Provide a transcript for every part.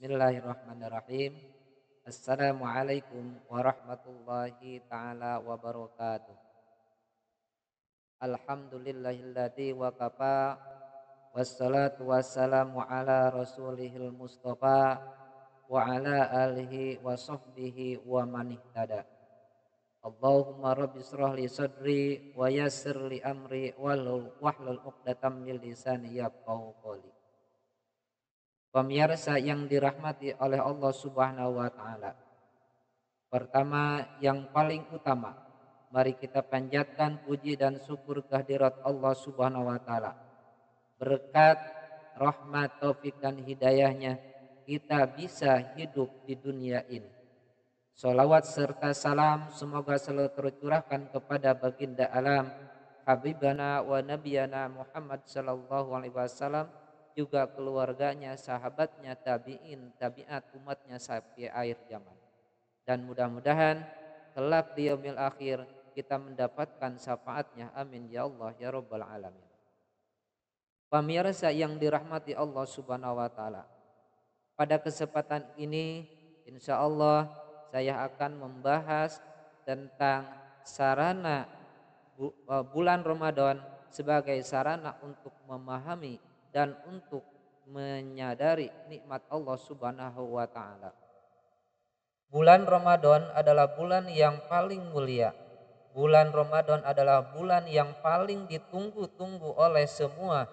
Bismillahirrahmanirrahim. Assalamualaikum warahmatullahi taala wabarakatuh. Alhamdulillahilladzi wa kafa wassalatu wassalamu ala rasulihil mustafa wa ala alihi wa sahbihi wa man ihtada. Allahumma rabbi israh li sadri wa yassir li amri wahlul 'uqdatam min lisani yafqahu qawli. Pemirsa yang dirahmati oleh Allah Subhanahu wa taala. Pertama, yang paling utama, mari kita panjatkan puji dan syukur kehadirat Allah Subhanahu wa taala. Berkat rahmat, taufik dan hidayahnya kita bisa hidup di dunia ini. Salawat serta salam semoga selalu tercurahkan kepada baginda alam Habibana wa Nabiyana Muhammad sallallahu alaihi wasallam, juga keluarganya, sahabatnya, tabi'in, tabi'at, umatnya sampai akhir zaman. Dan mudah-mudahan kelak di yaumil akhir kita mendapatkan syafaatnya. Amin ya Allah ya rabbal alamin. Pemirsa yang dirahmati Allah Subhanahu wa taala. Pada kesempatan ini insya Allah saya akan membahas tentang sarana bulan Ramadan sebagai sarana untuk memahami dan untuk menyadari nikmat Allah Subhanahu wa taala. Bulan Ramadan adalah bulan yang paling mulia. Bulan Ramadan adalah bulan yang paling ditunggu-tunggu oleh semua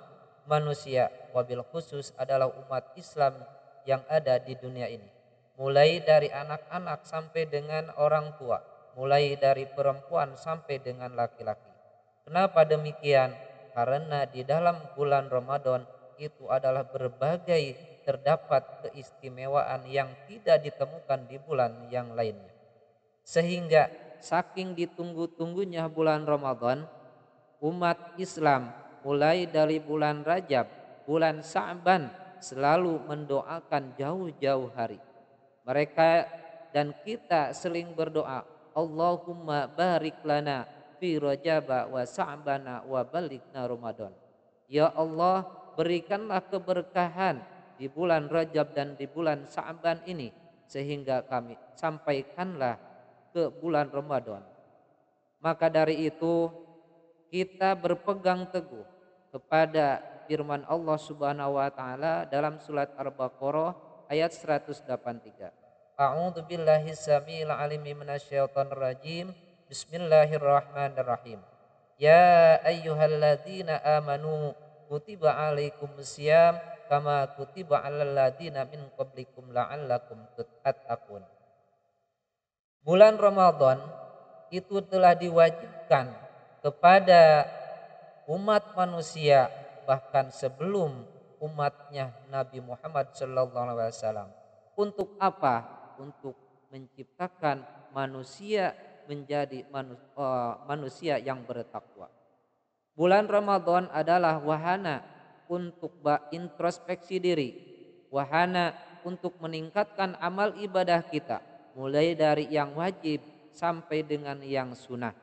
manusia, wabil khusus adalah umat Islam yang ada di dunia ini. Mulai dari anak-anak sampai dengan orang tua, mulai dari perempuan sampai dengan laki-laki. Kenapa demikian? Karena di dalam bulan Ramadan itu adalah berbagai terdapat keistimewaan yang tidak ditemukan di bulan yang lainnya. Sehingga saking ditunggu-tunggunya bulan Ramadan, umat Islam mulai dari bulan Rajab, bulan Sa'ban selalu mendoakan jauh-jauh hari. Mereka dan kita seling berdoa, Allahumma barik lana fi Rajaba wa Sa'bana wa balighna Ramadan. Ya Allah, berikanlah keberkahan di bulan Rajab dan di bulan Sa'ban ini sehingga kami sampaikanlah ke bulan Ramadan. Maka dari itu kita berpegang teguh kepada firman Allah Subhanahu wa taala dalam surat Al-Baqarah ayat 183. A'udzu billahi samil alim minasyaitonir rajim. Bismillahirrahmanirrahim. Ya ayyuhalladzina amanu kutiba alaikumusiyam kama kutiba alal ladzina min qablikum la'allakum tattaqun. Bulan Ramadan itu telah diwajibkan kepada umat manusia bahkan sebelum umatnya Nabi Muhammad SAW. Untuk apa? Untuk menciptakan manusia menjadi manusia yang bertakwa. Bulan Ramadan adalah wahana untuk introspeksi diri, wahana untuk meningkatkan amal ibadah kita, mulai dari yang wajib sampai dengan yang sunnah,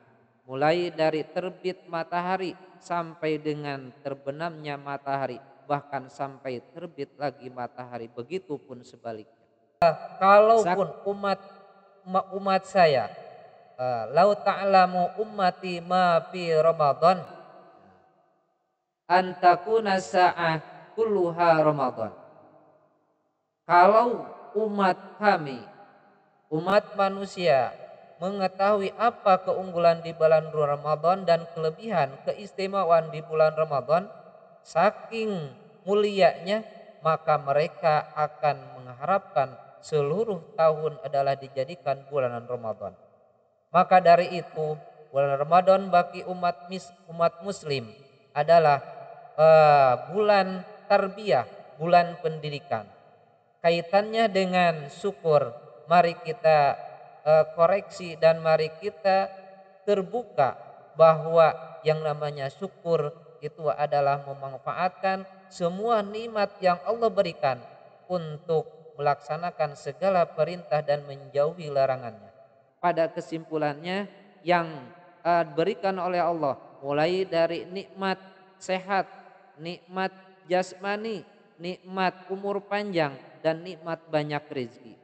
mulai dari terbit matahari sampai dengan terbenamnya matahari, bahkan sampai terbit lagi matahari, begitupun sebaliknya. Kalaupun umat saya, lau ta'lamu ummati ma fi Ramadan antakuna sa'ah kulluha Ramadan. Kalau umat kami, umat manusia mengetahui apa keunggulan di bulan Ramadan dan kelebihan keistimewaan di bulan Ramadan, saking mulianya, maka mereka akan mengharapkan seluruh tahun adalah dijadikan bulan Ramadan. Maka dari itu bulan Ramadan bagi umat muslim adalah bulan tarbiyah, bulan pendidikan. Kaitannya dengan syukur, mari kita koreksi dan mari kita terbuka bahwa yang namanya syukur itu adalah memanfaatkan semua nikmat yang Allah berikan untuk melaksanakan segala perintah dan menjauhi larangannya. Pada kesimpulannya yang diberikan oleh Allah mulai dari nikmat sehat, nikmat jasmani, nikmat umur panjang dan nikmat banyak rezeki.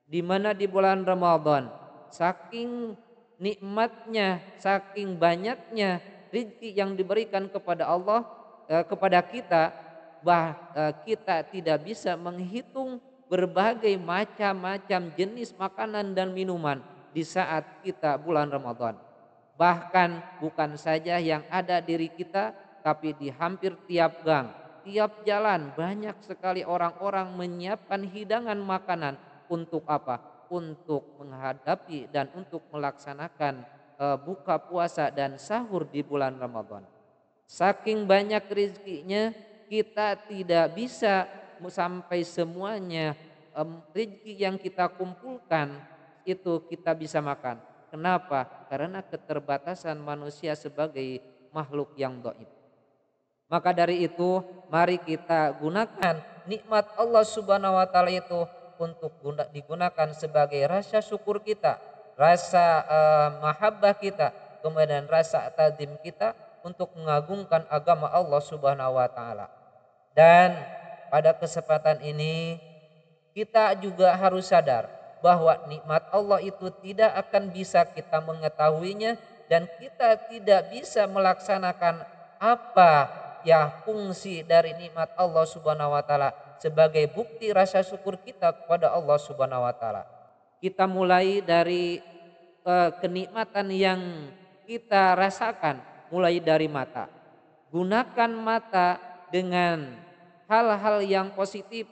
Di mana di bulan Ramadan saking nikmatnya, saking banyaknya rezeki yang diberikan kepada Allah kepada kita, kita tidak bisa menghitung berbagai macam-macam jenis makanan dan minuman di saat kita bulan Ramadan. Bahkan bukan saja yang ada diri kita, tapi di hampir tiap gang, tiap jalan banyak sekali orang-orang menyiapkan hidangan makanan. Untuk apa? Untuk menghadapi dan untuk melaksanakan buka puasa dan sahur di bulan Ramadan. Saking banyak rezekinya, kita tidak bisa sampai semuanya rezeki yang kita kumpulkan itu kita bisa makan. Kenapa? Karena keterbatasan manusia sebagai makhluk yang dhaif. Maka dari itu, mari kita gunakan nikmat Allah Subhanahu wa taala itu untuk digunakan sebagai rasa syukur kita, rasa mahabbah kita, kemudian rasa ta'zim kita untuk mengagungkan agama Allah Subhanahu wa taala. Dan pada kesempatan ini kita juga harus sadar bahwa nikmat Allah itu tidak akan bisa kita mengetahuinya dan kita tidak bisa melaksanakan apa ya fungsi dari nikmat Allah Subhanahu wa taala sebagai bukti rasa syukur kita kepada Allah Subhanahu wa taala. Kita mulai dari kenikmatan yang kita rasakan, mulai dari mata. Gunakan mata dengan hal-hal yang positif,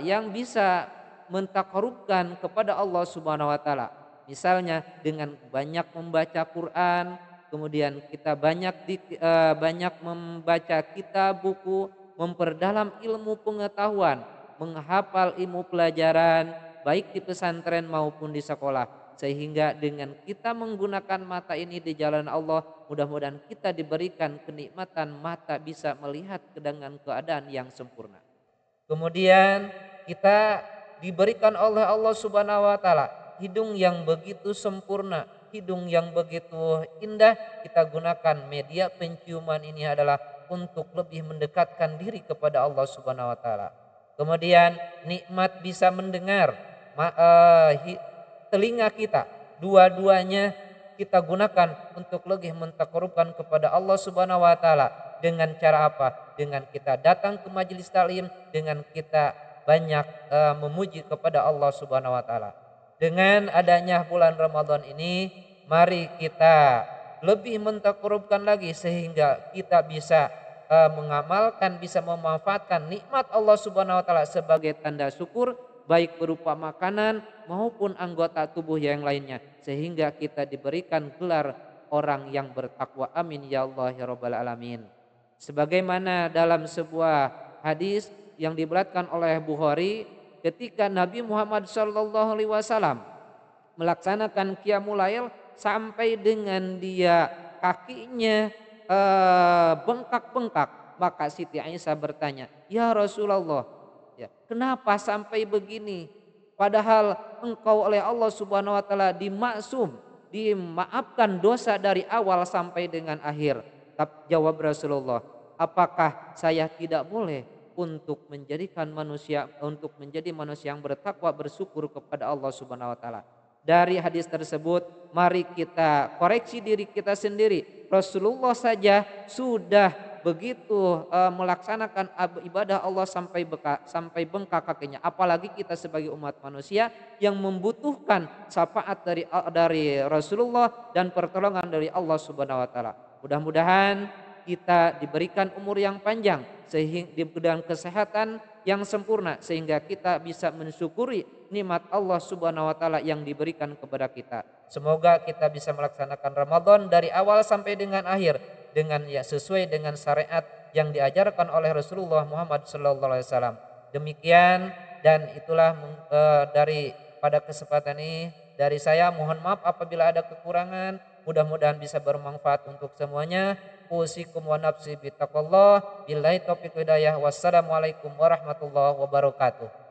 yang bisa mentakarubkan kepada Allah Subhanahu wa taala. Misalnya dengan banyak membaca Quran, kemudian kita banyak membaca kitab, buku, memperdalam ilmu pengetahuan, menghafal ilmu pelajaran baik di pesantren maupun di sekolah. Sehingga dengan kita menggunakan mata ini di jalan Allah, mudah-mudahan kita diberikan kenikmatan mata bisa melihat dengan keadaan yang sempurna. Kemudian kita diberikan oleh Allah Subhanahu wa taala hidung yang begitu sempurna, hidung yang begitu indah. Kita gunakan media penciuman ini adalah untuk lebih mendekatkan diri kepada Allah Subhanahu wa taala. Kemudian nikmat bisa mendengar, telinga kita, dua-duanya kita gunakan untuk lebih mentakarubkan kepada Allah Subhanahu wa taala. Dengan cara apa? Dengan kita datang ke majelis taklim, dengan kita banyak memuji kepada Allah Subhanahu wa taala. Dengan adanya bulan Ramadan ini, mari kita lebih mentakarubkan lagi sehingga kita bisa mengamalkan, bisa memanfaatkan nikmat Allah Subhanahu wa taala sebagai tanda syukur, baik berupa makanan maupun anggota tubuh yang lainnya, sehingga kita diberikan gelar orang yang bertakwa. Amin ya Allah ya rabbal alamin. Sebagaimana dalam sebuah hadis yang diriwayatkan oleh Bukhari, ketika Nabi Muhammad SAW melaksanakan qiyamul lail sampai dengan dia kakinya bengkak-bengkak, maka Siti Aisyah bertanya, "Ya Rasulullah, ya, kenapa sampai begini? Padahal engkau oleh Allah Subhanahu wa taala dimaksum, dimaafkan dosa dari awal sampai dengan akhir." Jawab Rasulullah, "Apakah saya tidak boleh untuk menjadikan manusia, untuk menjadi manusia yang bertakwa, bersyukur kepada Allah Subhanahu wa taala?" Dari hadis tersebut, mari kita koreksi diri kita sendiri. Rasulullah saja sudah begitu melaksanakan ibadah Allah sampai bengkak kakinya, apalagi kita sebagai umat manusia yang membutuhkan syafaat dari Rasulullah dan pertolongan dari Allah Subhanahu wa taala. Mudah-mudahan kita diberikan umur yang panjang dan kesehatan yang sempurna sehingga kita bisa mensyukuri nikmat Allah Subhanahu wa taala yang diberikan kepada kita. Semoga kita bisa melaksanakan Ramadan dari awal sampai dengan akhir dengan sesuai dengan syariat yang diajarkan oleh Rasulullah Muhammad sallallahu alaihi wasallam. Demikian dan itulah dari pada kesempatan ini dari saya, mohon maaf apabila ada kekurangan. Mudah-mudahan bisa bermanfaat untuk semuanya. Usikum wa nafsi bittaqwallah. Billahi taufiq hidayah. Wassalamualaikum warahmatullahi wabarakatuh.